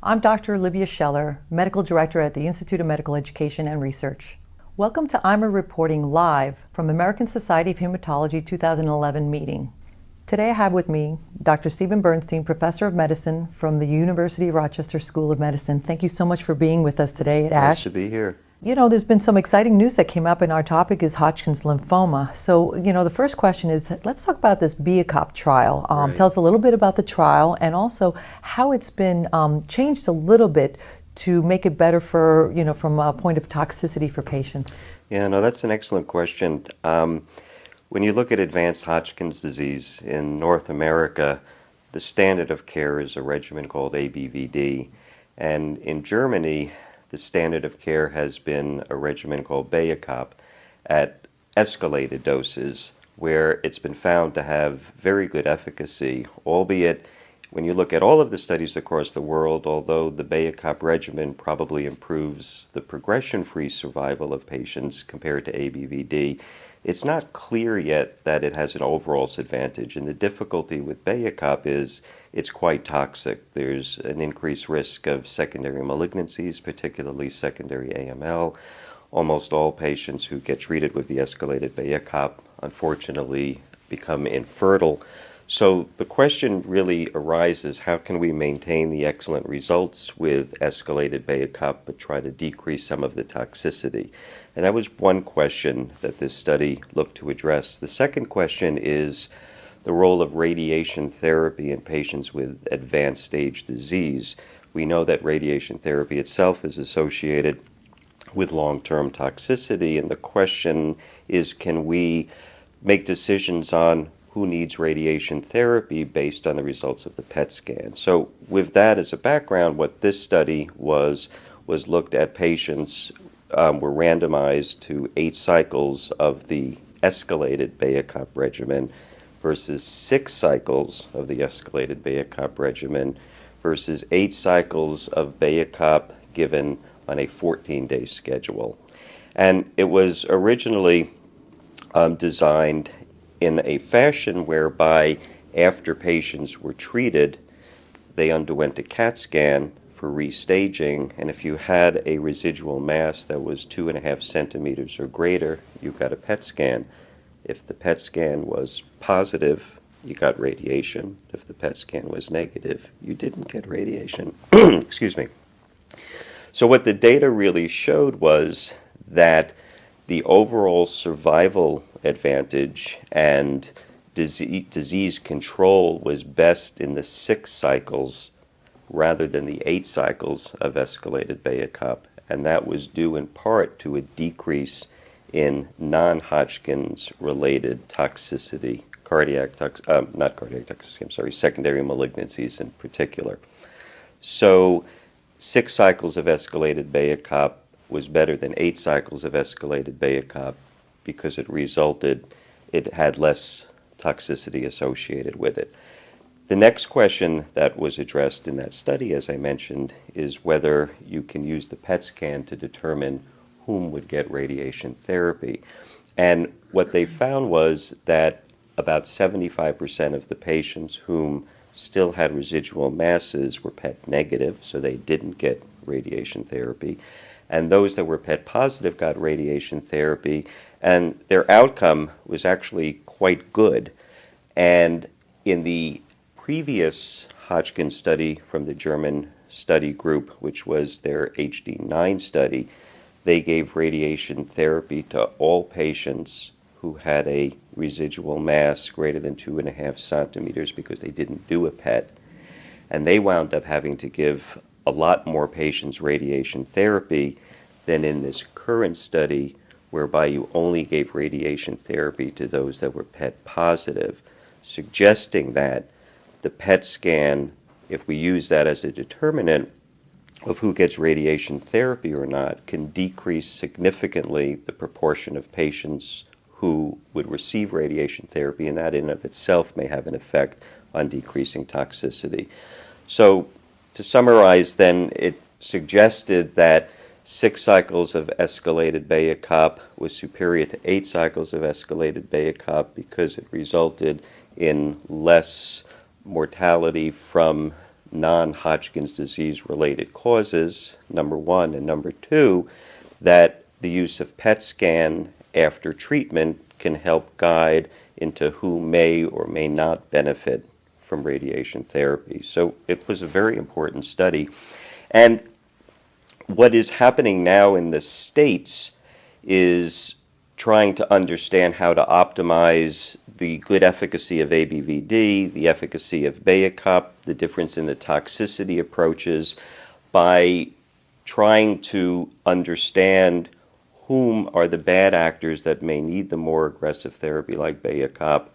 I'm Dr. Olivia Scheller, Medical Director at the Institute of Medical Education and Research. Welcome to IMA reporting live from American Society of Hematology 2011 meeting. Today I have with me Dr. Stephen Bernstein, Professor of Medicine from the University of Rochester School of Medicine. Thank you so much for being with us today at ASH. Nice to be here. You know, there's been some exciting news that came up, and our topic is Hodgkin's lymphoma. So, the first question is, let's talk about this BIACOP trial. Right. Tell us a little bit about the trial and also how it's been changed a little bit to make it better for, from a point of toxicity for patients. Yeah, no, that's an excellent question. When you look at advanced Hodgkin's disease in North America, the standard of care is a regimen called ABVD. And in Germany, the standard of care has been a regimen called BIACOP at escalated doses, where it's been found to have very good efficacy, albeit when you look at all of the studies across the world, although the BIACOP regimen probably improves the progression-free survival of patients compared to ABVD, it's not clear yet that it has an overall advantage. And the difficulty with BIACOP is it's quite toxic. There's an increased risk of secondary malignancies, particularly secondary AML. Almost all patients who get treated with the escalated BIACOP unfortunately become infertile. So the question really arises, how can we maintain the excellent results with escalated BIACOP but try to decrease some of the toxicity? And that was one question that this study looked to address. The second question is the role of radiation therapy in patients with advanced stage disease. We know that radiation therapy itself is associated with long-term toxicity, and the question is, can we make decisions on who needs radiation therapy based on the results of the PET scan? So with that as a background, what this study was looked at patients were randomized to 8 cycles of the escalated BIACOP regimen versus 6 cycles of the escalated BIACOP regimen versus 8 cycles of BIACOP given on a 14-day schedule. And it was originally designed in a fashion whereby after patients were treated, they underwent a CAT scan for restaging, and if you had a residual mass that was 2.5 centimeters or greater, you got a PET scan. If the PET scan was positive, you got radiation. If the PET scan was negative, you didn't get radiation. Excuse me. So what the data really showed was that the overall survival advantage and disease control was best in the 6 cycles rather than the 8 cycles of escalated BIACOP, and that was due in part to a decrease in non-Hodgkin's related toxicity, secondary malignancies in particular. So 6 cycles of escalated BIACOP was better than 8 cycles of escalated BIACOP because it had less toxicity associated with it. The next question that was addressed in that study, as I mentioned, is whether you can use the PET scan to determine whom would get radiation therapy. And what they found was that about 75% of the patients whom still had residual masses were PET negative, so they didn't get radiation therapy. And those that were PET positive got radiation therapy, and their outcome was actually quite good. And in the previous Hodgkin study from the German study group, which was their HD9 study, they gave radiation therapy to all patients who had a residual mass greater than 2.5 centimeters because they didn't do a PET. And they wound up having to give a lot more patients radiation therapy than in this current study, whereby you only gave radiation therapy to those that were PET positive, suggesting that the PET scan, if we use that as a determinant of who gets radiation therapy or not, can decrease significantly the proportion of patients who would receive radiation therapy, and that in and of itself may have an effect on decreasing toxicity. So to summarize then, it suggested that 6 cycles of escalated BIACOP was superior to 8 cycles of escalated BIACOP because it resulted in less mortality from non-Hodgkin's disease related causes, number one, and number two, that the use of PET scan after treatment can help guide into who may or may not benefit from radiation therapy. So it was a very important study. And what is happening now in the States is trying to understand how to optimize the good efficacy of ABVD, the efficacy of Bayakop, the difference in the toxicity approaches, by trying to understand whom are the bad actors that may need the more aggressive therapy like Bayakop.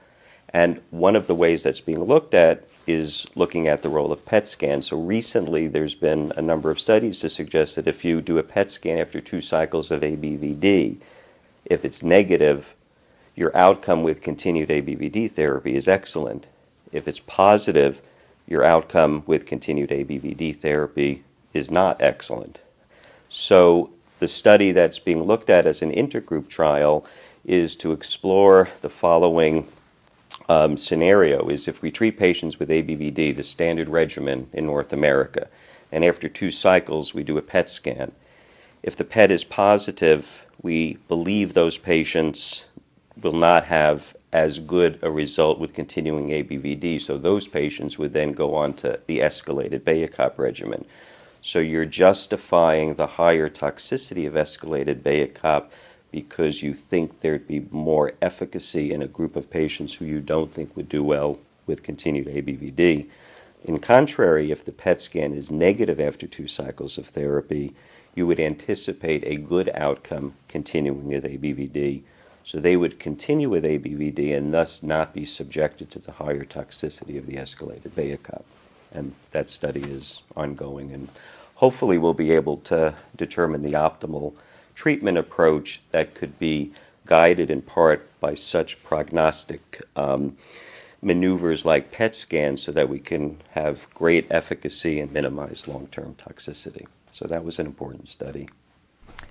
And one of the ways that's being looked at is looking at the role of PET scan. So recently there's been a number of studies to suggest that if you do a PET scan after 2 cycles of ABVD, if it's negative, your outcome with continued ABVD therapy is excellent. If it's positive, your outcome with continued ABVD therapy is not excellent. So the study that's being looked at as an intergroup trial is to explore the following scenario. Is if we treat patients with ABVD, the standard regimen in North America, and after 2 cycles we do a PET scan. If the PET is positive, we believe those patients will not have as good a result with continuing ABVD, so those patients would then go on to the escalated Bayakop regimen. So you're justifying the higher toxicity of escalated Bayakop because you think there'd be more efficacy in a group of patients who you don't think would do well with continued ABVD. In contrary, if the PET scan is negative after 2 cycles of therapy, you would anticipate a good outcome continuing with ABVD. So they would continue with ABVD and thus not be subjected to the higher toxicity of the escalated Bayakop. And that study is ongoing, and hopefully we'll be able to determine the optimal treatment approach that could be guided in part by such prognostic maneuvers like PET scans so that we can have great efficacy and minimize long-term toxicity. So that was an important study.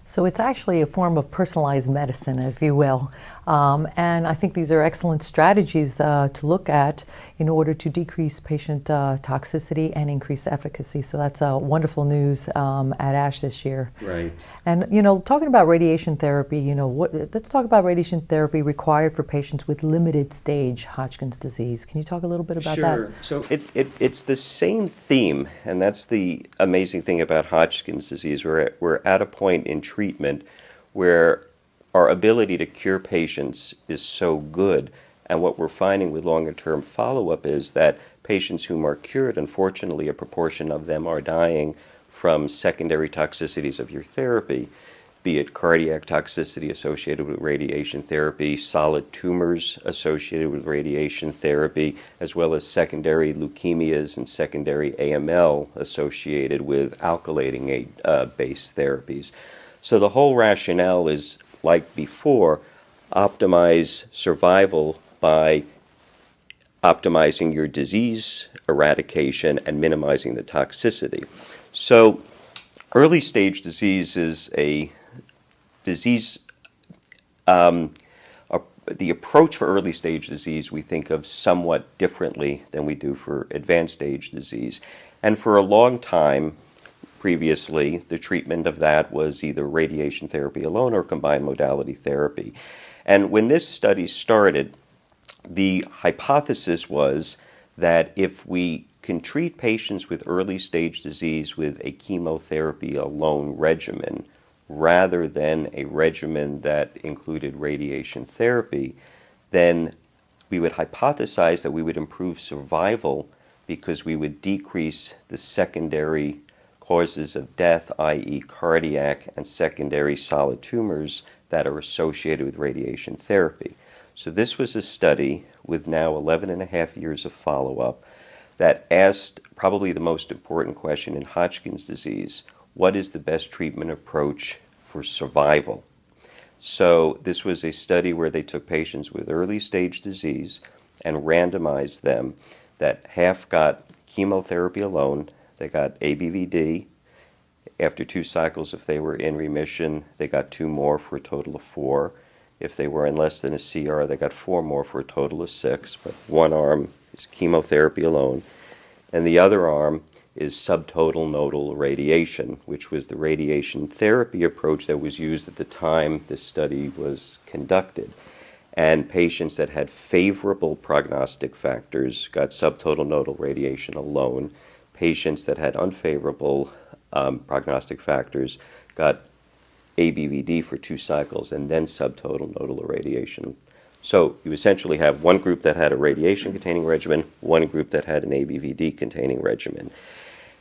So it's actually a form of personalized medicine, if you will. And I think these are excellent strategies to look at in order to decrease patient toxicity and increase efficacy. So that's wonderful news at ASH this year. Right. And, talking about radiation therapy, let's talk about radiation therapy required for patients with limited stage Hodgkin's disease. Can you talk a little bit about that? Sure. So it's the same theme, and that's the amazing thing about Hodgkin's disease. We're at a point in treatment where our ability to cure patients is so good, and what we're finding with longer-term follow-up is that patients whom are cured, unfortunately, a proportion of them are dying from secondary toxicities of your therapy, be it cardiac toxicity associated with radiation therapy, solid tumors associated with radiation therapy, as well as secondary leukemias and secondary AML associated with alkylating-based therapies. So the whole rationale is, like before, optimize survival by optimizing your disease eradication and minimizing the toxicity. So early stage disease is a disease, the approach for early stage disease we think of somewhat differently than we do for advanced stage disease. And for a long time, previously, the treatment of that was either radiation therapy alone or combined modality therapy. And when this study started, the hypothesis was that if we can treat patients with early stage disease with a chemotherapy alone regimen, rather than a regimen that included radiation therapy, then we would hypothesize that we would improve survival because we would decrease the secondary causes of death, i.e. cardiac and secondary solid tumors that are associated with radiation therapy. So this was a study with now 11.5 years of follow-up that asked probably the most important question in Hodgkin's disease: what is the best treatment approach for survival? So this was a study where they took patients with early stage disease and randomized them that half got chemotherapy alone. They got ABVD. After 2 cycles, if they were in remission, they got 2 more for a total of 4. If they were in less than a CR, they got 4 more for a total of 6. But one arm is chemotherapy alone, and the other arm is subtotal nodal radiation, which was the radiation therapy approach that was used at the time this study was conducted. And patients that had favorable prognostic factors got subtotal nodal radiation alone. Patients that had unfavorable prognostic factors got ABVD for 2 cycles and then subtotal nodal irradiation. So you essentially have one group that had a radiation-containing regimen, one group that had an ABVD-containing regimen.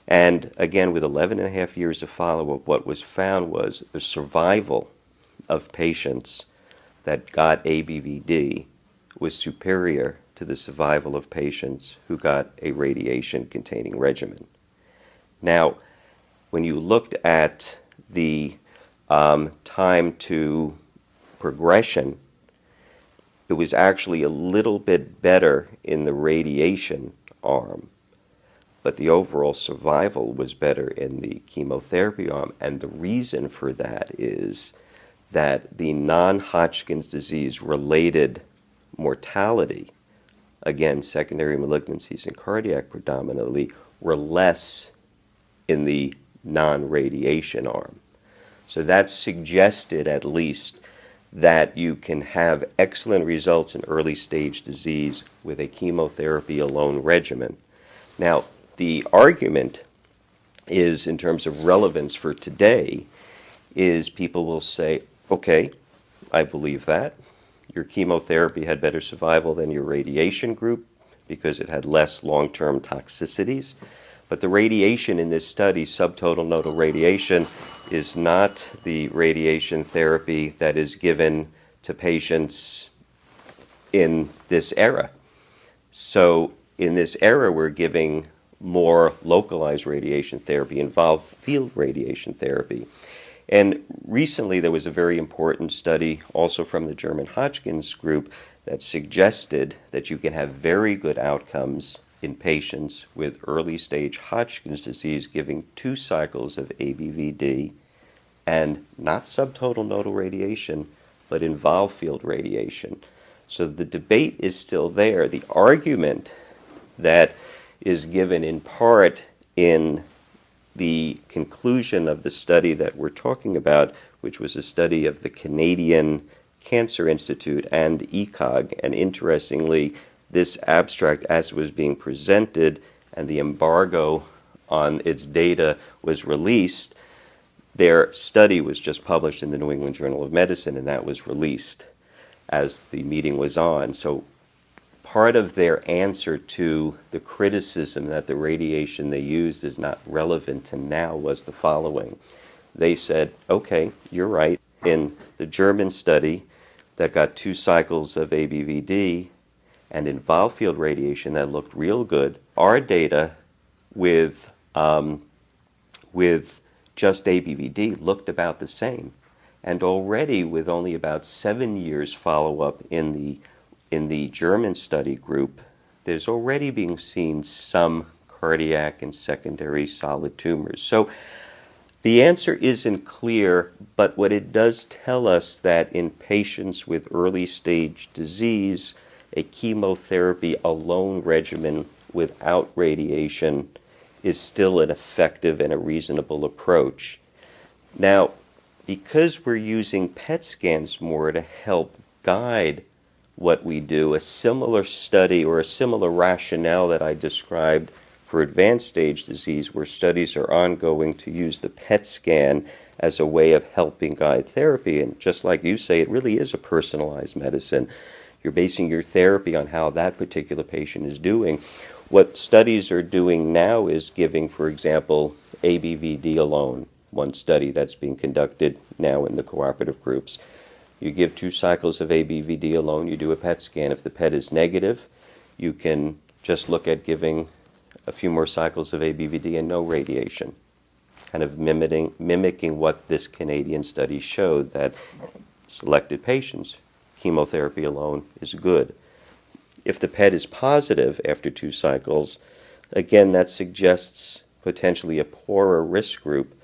And again, with 11.5 years of follow-up, what was found was the survival of patients that got ABVD was superior to the survival of patients who got a radiation-containing regimen. Now, when you looked at the time to progression, it was actually a little bit better in the radiation arm, but the overall survival was better in the chemotherapy arm. And the reason for that is that the non-Hodgkin's disease related mortality, again, secondary malignancies and cardiac predominantly, were less in the non-radiation arm. So that suggested at least that you can have excellent results in early stage disease with a chemotherapy alone regimen. Now, the argument is, in terms of relevance for today, is people will say, okay, I believe that. Your chemotherapy had better survival than your radiation group because it had less long-term toxicities. But the radiation in this study, subtotal nodal radiation, is not the radiation therapy that is given to patients in this era. So in this era, we're giving more localized radiation therapy, involved field radiation therapy. And recently there was a very important study also from the German Hodgkin's group that suggested that you can have very good outcomes in patients with early stage Hodgkin's disease giving 2 cycles of ABVD and not subtotal nodal radiation, but involved field radiation. So the debate is still there. The argument that is given in part in the conclusion of the study that we're talking about, which was a study of the Canadian Cancer Institute and ECOG, and interestingly, this abstract, as it was being presented and the embargo on its data was released, their study was just published in the New England Journal of Medicine, and that was released as the meeting was on. So part of their answer to the criticism that the radiation they used is not relevant to now was the following. They said, okay, you're right. In the German study that got 2 cycles of ABVD and involved field radiation that looked real good, our data with just ABVD looked about the same. And already with only about 7 years follow-up in the German study group, there's already being seen some cardiac and secondary solid tumors. So the answer isn't clear, but what it does tell us that in patients with early stage disease, a chemotherapy alone regimen without radiation is still an effective and a reasonable approach. Now, because we're using PET scans more to help guide what we do, a similar study or a similar rationale that I described for advanced stage disease, where studies are ongoing to use the PET scan as a way of helping guide therapy. And just like you say, it really is a personalized medicine. You're basing your therapy on how that particular patient is doing. What studies are doing now is giving, for example, ABVD alone, one study that's being conducted now in the cooperative groups. You give 2 cycles of ABVD alone, you do a PET scan. If the PET is negative, you can just look at giving a few more cycles of ABVD and no radiation, kind of mimicking what this Canadian study showed, that selected patients, chemotherapy alone is good. If the PET is positive after 2 cycles, again, that suggests potentially a poorer risk group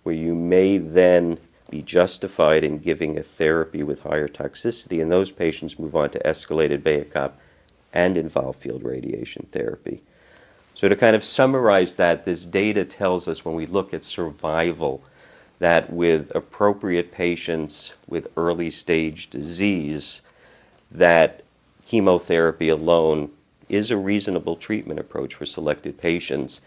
where you may then be justified in giving a therapy with higher toxicity, and those patients move on to escalated BACOP and involved field radiation therapy. So to kind of summarize that, this data tells us when we look at survival that with appropriate patients with early stage disease, that chemotherapy alone is a reasonable treatment approach for selected patients,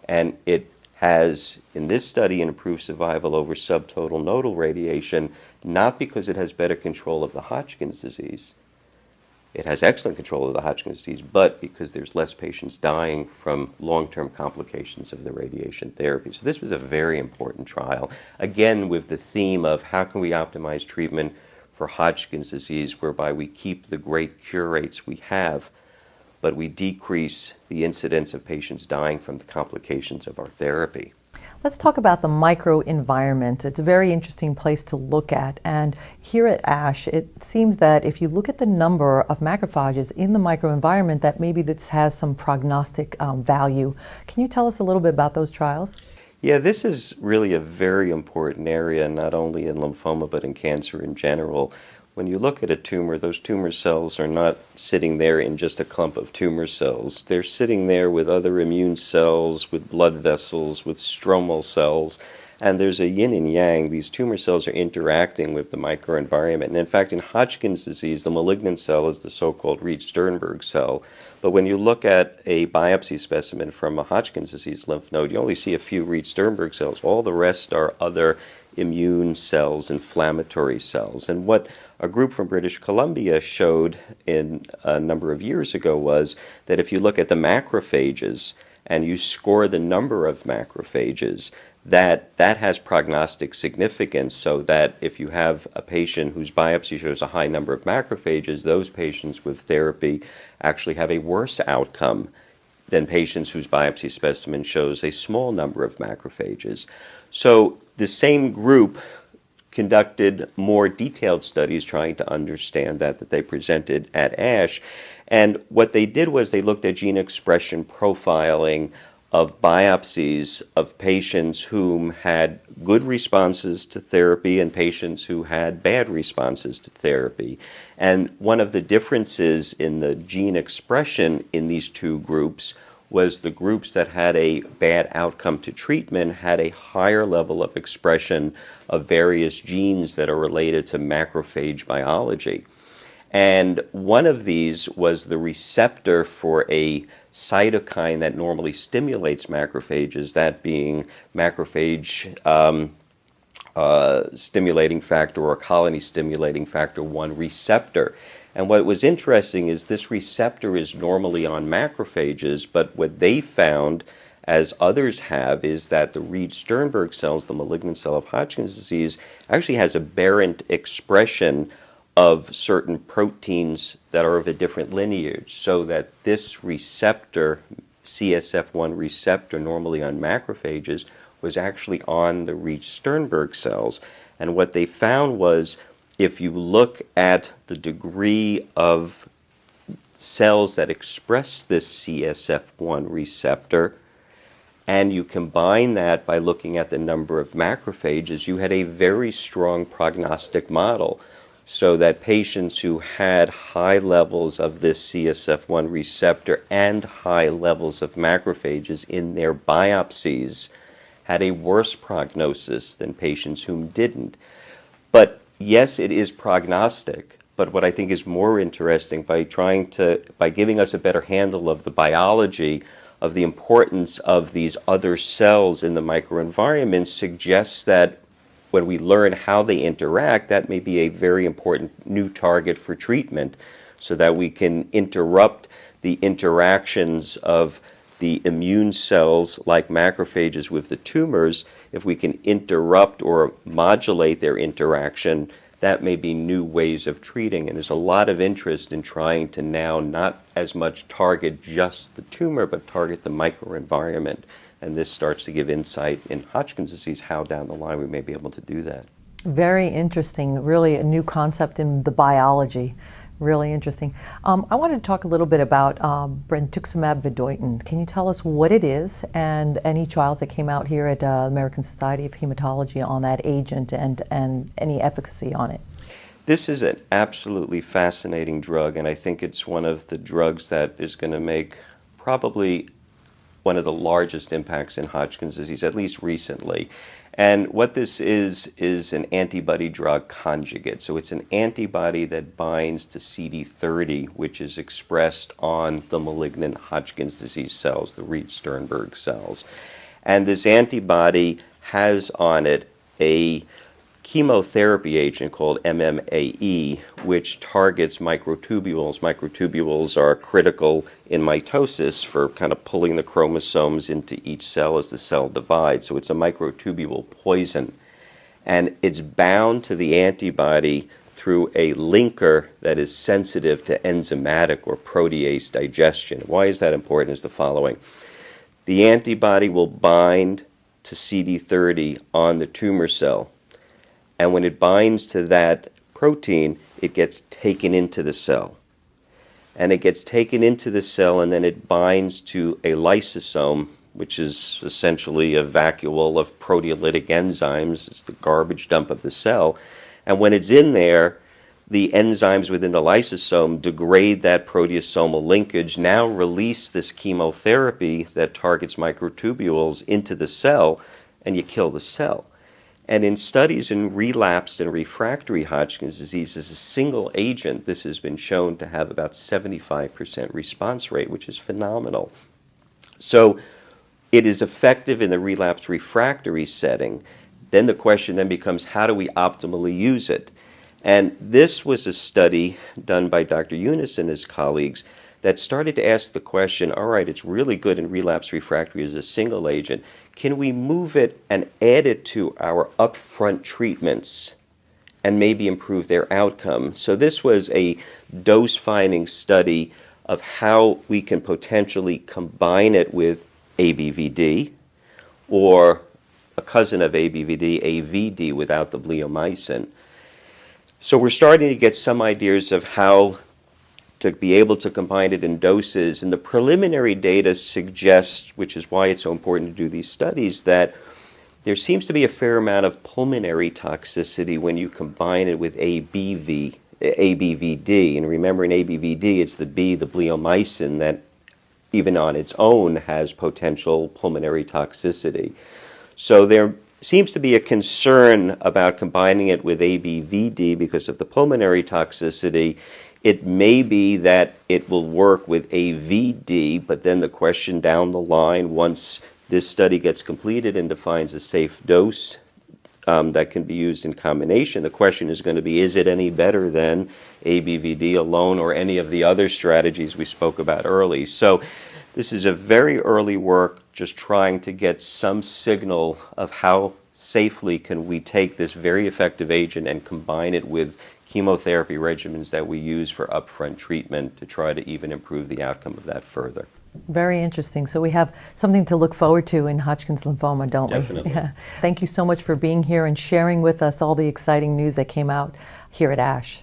and it has, in this study, improved survival over subtotal nodal radiation, not because it has better control of the Hodgkin's disease. It has excellent control of the Hodgkin's disease, but because there's less patients dying from long-term complications of the radiation therapy. So this was a very important trial, again with the theme of how can we optimize treatment for Hodgkin's disease whereby we keep the great cure rates we have, but we decrease the incidence of patients dying from the complications of our therapy. Let's talk about the microenvironment. It's a very interesting place to look at. And here at ASH, it seems that if you look at the number of macrophages in the microenvironment, that maybe this has some prognostic value. Can you tell us a little bit about those trials? Yeah, this is really a very important area, not only in lymphoma, but in cancer in general. When you look at a tumor, those tumor cells are not sitting there in just a clump of tumor cells. They're sitting there with other immune cells, with blood vessels, with stromal cells, and there's a yin and yang. These tumor cells are interacting with the microenvironment. And in fact, in Hodgkin's disease, the malignant cell is the so-called Reed-Sternberg cell. But when you look at a biopsy specimen from a Hodgkin's disease lymph node, you only see a few Reed-Sternberg cells. All the rest are other immune cells, inflammatory cells. And what a group from British Columbia showed in a number of years ago was that if you look at the macrophages and you score the number of macrophages, that has prognostic significance, so that if you have a patient whose biopsy shows a high number of macrophages, those patients with therapy actually have a worse outcome than patients whose biopsy specimen shows a small number of macrophages. So the same group conducted more detailed studies trying to understand that they presented at ASH. And what they did was they looked at gene expression profiling of biopsies of patients whom had good responses to therapy and patients who had bad responses to therapy. And one of the differences in the gene expression in these two groups was the groups that had a bad outcome to treatment had a higher level of expression of various genes that are related to macrophage biology. And one of these was the receptor for a cytokine that normally stimulates macrophages, that being macrophage stimulating factor or colony stimulating factor 1 receptor. And what was interesting is this receptor is normally on macrophages, but what they found, as others have, is that the Reed-Sternberg cells, the malignant cell of Hodgkin's disease, actually has aberrant expression of certain proteins that are of a different lineage, so that this receptor, CSF1 receptor, normally on macrophages, was actually on the Reed-Sternberg cells. And what they found was, if you look at the degree of cells that express this CSF1 receptor, and you combine that by looking at the number of macrophages, you had a very strong prognostic model. So that patients who had high levels of this CSF1 receptor and high levels of macrophages in their biopsies had a worse prognosis than patients whom didn't. But yes, it is prognostic, but what I think is more interesting, by giving us a better handle of the biology of the importance of these other cells in the microenvironment, suggests that when we learn how they interact, that may be a very important new target for treatment, so that we can interrupt the interactions of the immune cells like macrophages with the tumors. If we can interrupt or modulate their interaction, that may be new ways of treating. And there's a lot of interest in trying to now not as much target just the tumor, but target the microenvironment. And this starts to give insight in Hodgkin's disease how down the line we may be able to do that. Very interesting, really a new concept in the biology. Really interesting. I wanted to talk a little bit about brentuximab vedotin. Can you tell us what it is and any trials that came out here at American Society of Hematology on that agent and any efficacy on it? This is an absolutely fascinating drug, and I think it's one of the drugs that is going to make probably one of the largest impacts in Hodgkin's disease, at least recently. And what this is an antibody drug conjugate. So it's an antibody that binds to CD30, which is expressed on the malignant Hodgkin's disease cells, the Reed-Sternberg cells. And this antibody has on it a chemotherapy agent called MMAE, which targets microtubules. Microtubules are critical in mitosis for kind of pulling the chromosomes into each cell as the cell divides. So it's a microtubule poison. And it's bound to the antibody through a linker that is sensitive to enzymatic or protease digestion. Why is that important is the following. The antibody will bind to CD30 on the tumor cell. And when it binds to that protein, it gets taken into the cell. And it gets taken into the cell, and then it binds to a lysosome, which is essentially a vacuole of proteolytic enzymes. It's the garbage dump of the cell. And when it's in there, the enzymes within the lysosome degrade that proteasomal linkage, now release this chemotherapy that targets microtubules into the cell, and you kill the cell. And in studies in relapsed and refractory Hodgkin's disease as a single agent, this has been shown to have about 75% response rate, which is phenomenal. So it is effective in the relapsed refractory setting. Then the question then becomes, how do we optimally use it? And this was a study done by Dr. Yunus and his colleagues that started to ask the question, all right, it's really good in relapse refractory as a single agent. Can we move it and add it to our upfront treatments and maybe improve their outcome? So this was a dose-finding study of how we can potentially combine it with ABVD or a cousin of ABVD, AVD, without the bleomycin. So we're starting to get some ideas of how to be able to combine it in doses. And the preliminary data suggests, which is why it's so important to do these studies, that there seems to be a fair amount of pulmonary toxicity when you combine it with ABVD. And remember, in ABVD, it's the B, the bleomycin, that even on its own has potential pulmonary toxicity. So there seems to be a concern about combining it with ABVD because of the pulmonary toxicity. It may be that it will work with AVD, but then the question down the line, once this study gets completed and defines a safe dose that can be used in combination, the question is going to be, is it any better than ABVD alone or any of the other strategies we spoke about early? So this is a very early work, just trying to get some signal of how safely can we take this very effective agent and combine it with chemotherapy regimens that we use for upfront treatment to try to even improve the outcome of that further. Very interesting. So we have something to look forward to in Hodgkin's lymphoma, don't we? Definitely. Yeah. Thank you so much for being here and sharing with us all the exciting news that came out here at ASH.